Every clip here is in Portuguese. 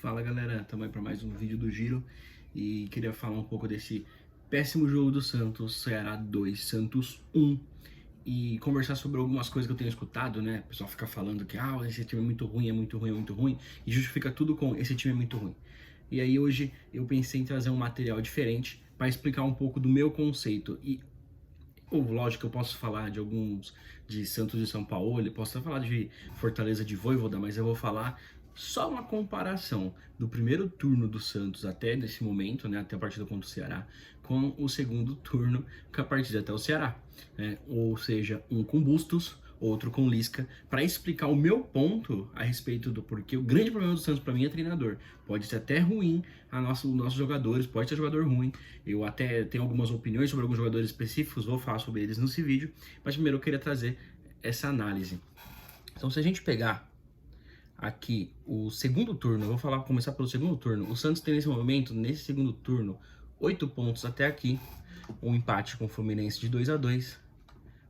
Fala galera, estamos aí para mais um vídeo do Giro e queria falar um pouco desse péssimo jogo do Santos, Ceará 2, Santos 1 e conversar sobre algumas coisas que eu tenho escutado, né? O pessoal fica falando que esse time é muito ruim, é muito ruim, é muito ruim e justifica tudo com esse time é muito ruim. E aí hoje eu pensei em trazer um material diferente para explicar um pouco do meu conceito e lógico que eu posso falar de alguns de Santos e São Paulo, eu posso até falar de Fortaleza de Vojvoda, mas eu vou falar só uma comparação do primeiro turno do Santos até nesse momento, né, até a partida contra o Ceará, com o segundo turno, com a partida até o Ceará, né? Ou seja, um com Bustos, outro com Lisca, para explicar o meu ponto a respeito do porquê. O grande problema do Santos para mim é treinador. Pode ser até ruim os nossos jogadores, pode ser jogador ruim. Eu até tenho algumas opiniões sobre alguns jogadores específicos, vou falar sobre eles nesse vídeo, mas primeiro eu queria trazer essa análise. Então, se a gente pegar aqui o segundo turno, eu vou começar pelo segundo turno. O Santos tem nesse momento, nesse segundo turno, 8 pontos até aqui, um empate com o Fluminense de 2-2,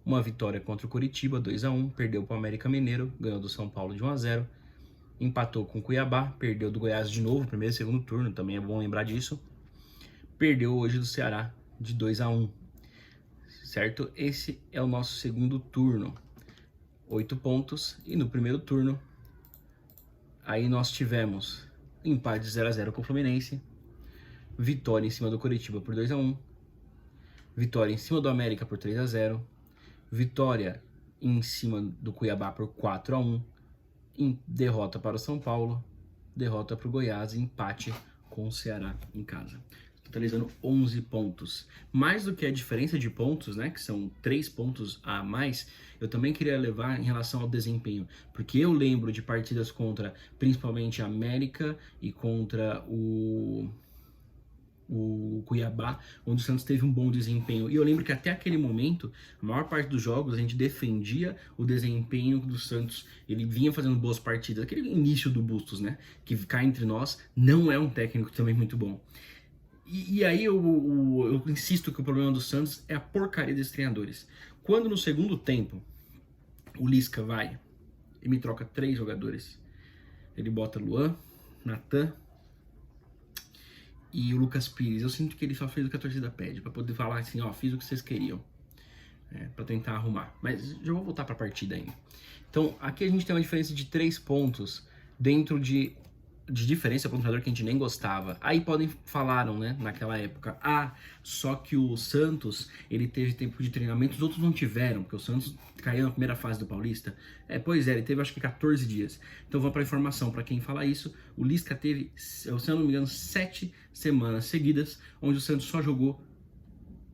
uma vitória contra o Coritiba, 2-1, perdeu para o América Mineiro, ganhou do São Paulo de 1-0, empatou com o Cuiabá, perdeu do Goiás de novo, primeiro e segundo turno, também é bom lembrar disso, perdeu hoje do Ceará de 2-1, certo? Esse é o nosso segundo turno, 8 pontos, e no primeiro turno, aí nós tivemos empate 0-0 com o Fluminense, vitória em cima do Coritiba por 2-1, vitória em cima do América por 3-0, vitória em cima do Cuiabá por 4-1, derrota para o São Paulo, derrota para o Goiás e empate com o Ceará em casa. Totalizando 11 pontos. Mais do que a diferença de pontos, né, que são 3 pontos a mais, eu também queria levar em relação ao desempenho, porque eu lembro de partidas contra principalmente a América e contra o Cuiabá, onde o Santos teve um bom desempenho. E eu lembro que até aquele momento, a maior parte dos jogos, a gente defendia o desempenho do Santos. Ele vinha fazendo boas partidas. Aquele início do Bustos, né? Que cá entre nós, não é um técnico também muito bom. E aí eu insisto que o problema do Santos é a porcaria desses treinadores. Quando no segundo tempo, o Lisca vai e me troca 3 jogadores. Ele bota Luan, Natan e o Lucas Pires. Eu sinto que ele só fez o que a torcida pede, para poder falar assim, ó, fiz o que vocês queriam, para tentar arrumar. Mas já vou voltar para a partida ainda. Então, aqui a gente tem uma diferença de 3 pontos dentro de diferença para um jogador que a gente nem gostava. Aí falaram, né, naquela época, só que o Santos, ele teve tempo de treinamento, os outros não tiveram, porque o Santos caiu na primeira fase do Paulista. Pois é, ele teve acho que 14 dias. Então vamos para a informação, para quem fala isso, o Lisca teve, se eu não me engano, 7 semanas seguidas, onde o Santos só jogou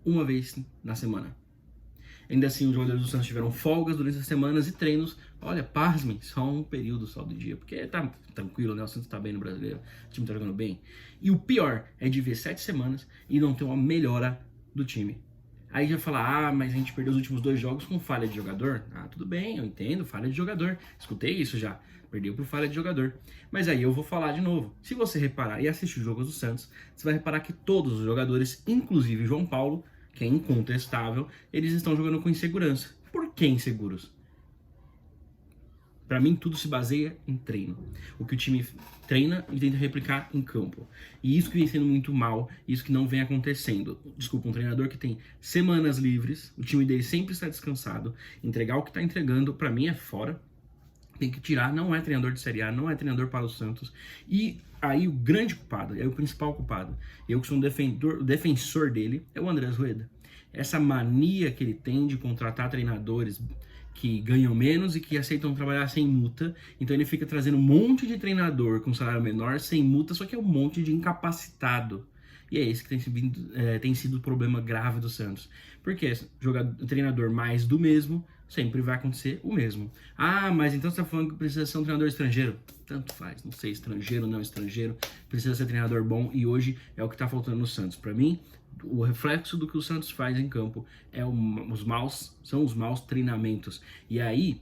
uma vez na semana. Ainda assim, os jogadores do Santos tiveram folgas durante as semanas e treinos. Olha, pasmem, só um período só do dia. Porque tá tranquilo, né? O Santos tá bem no Brasileiro, o time tá jogando bem. E o pior é de ver 7 semanas e não ter uma melhora do time. Aí já fala, mas a gente perdeu os últimos 2 jogos com falha de jogador. Tudo bem, eu entendo, falha de jogador. Escutei isso já. Perdeu por falha de jogador. Mas aí eu vou falar de novo. Se você reparar e assistir os jogos do Santos, você vai reparar que todos os jogadores, inclusive João Paulo, que é incontestável, eles estão jogando com insegurança. Por que inseguros? Para mim, tudo se baseia em treino. O que o time treina e tenta replicar em campo. E isso que vem sendo muito mal, isso que não vem acontecendo. Desculpa, um treinador que tem semanas livres, o time dele sempre está descansado, entregar o que está entregando, para mim é fora. Tem que tirar, não é treinador de Série A, não é treinador para o Santos. E aí o grande culpado, o principal culpado, eu que sou um defensor dele, é o Andrés Rueda. Essa mania que ele tem de contratar treinadores que ganham menos e que aceitam trabalhar sem multa. Então ele fica trazendo um monte de treinador com salário menor, sem multa, só que é um monte de incapacitado. E é esse que tem sido o problema grave do Santos. Porque treinador mais do mesmo, sempre vai acontecer o mesmo. Mas então você está falando que precisa ser um treinador estrangeiro? Tanto faz, não sei, estrangeiro ou não estrangeiro, precisa ser treinador bom e hoje é o que está faltando no Santos. Para mim, o reflexo do que o Santos faz em campo são os maus treinamentos. E aí,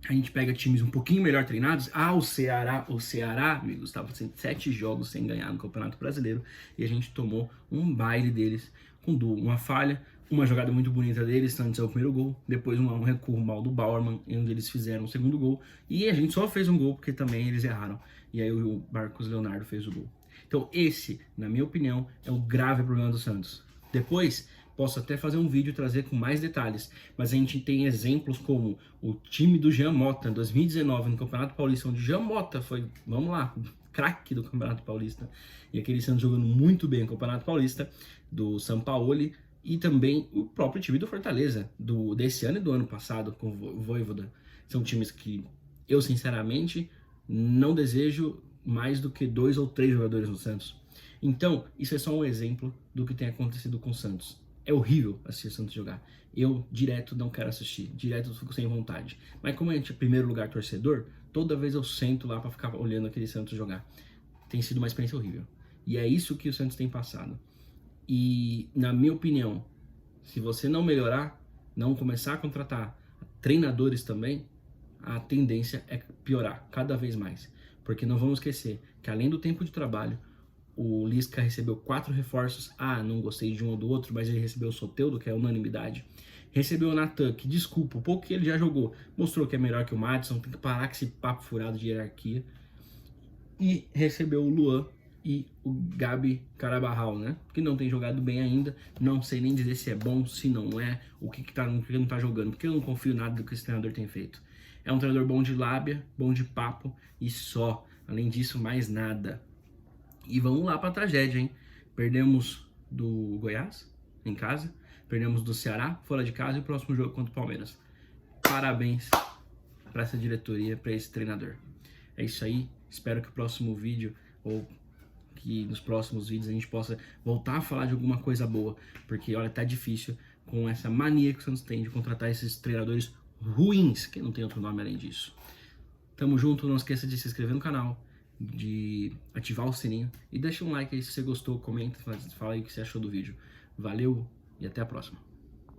a gente pega times um pouquinho melhor treinados. O Ceará, amigos, estava 7 jogos sem ganhar no Campeonato Brasileiro e a gente tomou um baile deles com uma falha, uma jogada muito bonita deles, antes é o primeiro gol, depois um recuo mal do Bauerman, onde eles fizeram o segundo gol, e a gente só fez um gol porque também eles erraram. e aí o Marcos Leonardo fez o gol. Então esse, na minha opinião, é o grave problema do Santos. Depois, posso até fazer um vídeo e trazer com mais detalhes, mas a gente tem exemplos como o time do Jean Mota, em 2019, no Campeonato Paulista, onde Jean Mota foi, vamos lá, craque do Campeonato Paulista, e aquele Santos jogando muito bem no Campeonato Paulista, do Sampaoli, e também o próprio time do Fortaleza, desse ano e do ano passado, com o Vojvoda. São times que eu, sinceramente, não desejo mais do que 2 ou 3 jogadores no Santos. Então, isso é só um exemplo do que tem acontecido com o Santos. É horrível assistir o Santos jogar. Eu, direto, não quero assistir. Direto, eu fico sem vontade. Mas como a gente é primeiro lugar torcedor, toda vez eu sento lá pra ficar olhando aquele Santos jogar. Tem sido uma experiência horrível. E é isso que o Santos tem passado. E, na minha opinião, se você não melhorar, não começar a contratar treinadores também, a tendência é piorar cada vez mais. Porque não vamos esquecer que, além do tempo de trabalho, o Lisca recebeu 4 reforços. Não gostei de um ou do outro, mas ele recebeu o Soteldo, que é unanimidade. Recebeu o Natan, que, desculpa, o pouco que ele já jogou, mostrou que é melhor que o Madison, tem que parar com esse papo furado de hierarquia. E recebeu o Luan e o Gabi Carabarral, né? Que não tem jogado bem ainda. Não sei nem dizer se é bom, se não é, o que não tá jogando, porque eu não confio nada do que esse treinador tem feito. É um treinador bom de lábia, bom de papo e só. Além disso, mais nada. E vamos lá para a tragédia, hein? Perdemos do Goiás, em casa. Perdemos do Ceará, fora de casa. E o próximo jogo contra o Palmeiras. Parabéns para essa diretoria, para esse treinador. É isso aí. Espero que o próximo vídeo, ou que nos próximos vídeos, a gente possa voltar a falar de alguma coisa boa. Porque, olha, tá difícil com essa mania que o Santos tem de contratar esses treinadores ruins, que não tem outro nome além disso. Tamo junto. Não esqueça de se inscrever no canal, de ativar o sininho e deixa um like aí se você gostou, comenta, fala aí o que você achou do vídeo. Valeu e até a próxima.